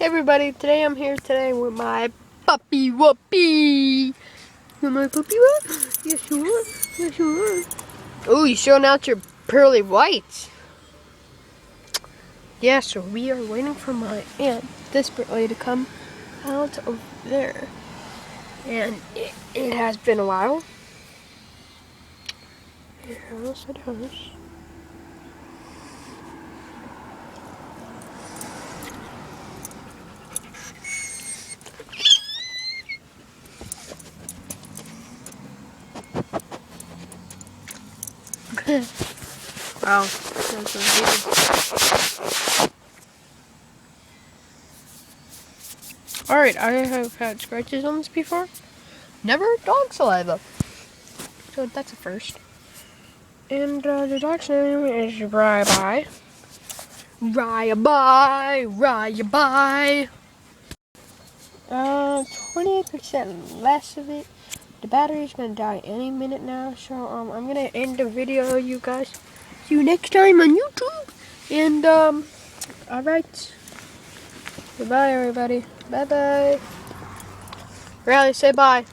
Hey everybody, today I'm here with my puppy whoopee. With my puppy whoop? Yes you are. Yes you are. Oh, you're showing out your pearly whites. Yeah, so we are waiting for my aunt desperately to come out over there. And it has been a while. Yes, it has. Wow, that's amazing. Alright, I have had scratches on this before. Never dog saliva. So that's a first. And the dog's name is Rye-Bye. Rye-Bye, Rye-Bye. 28% less of it. The battery's gonna die any minute now, so I'm gonna end the video, you guys. See you next time on YouTube. And alright. Goodbye, everybody. Bye bye. Riley, say bye.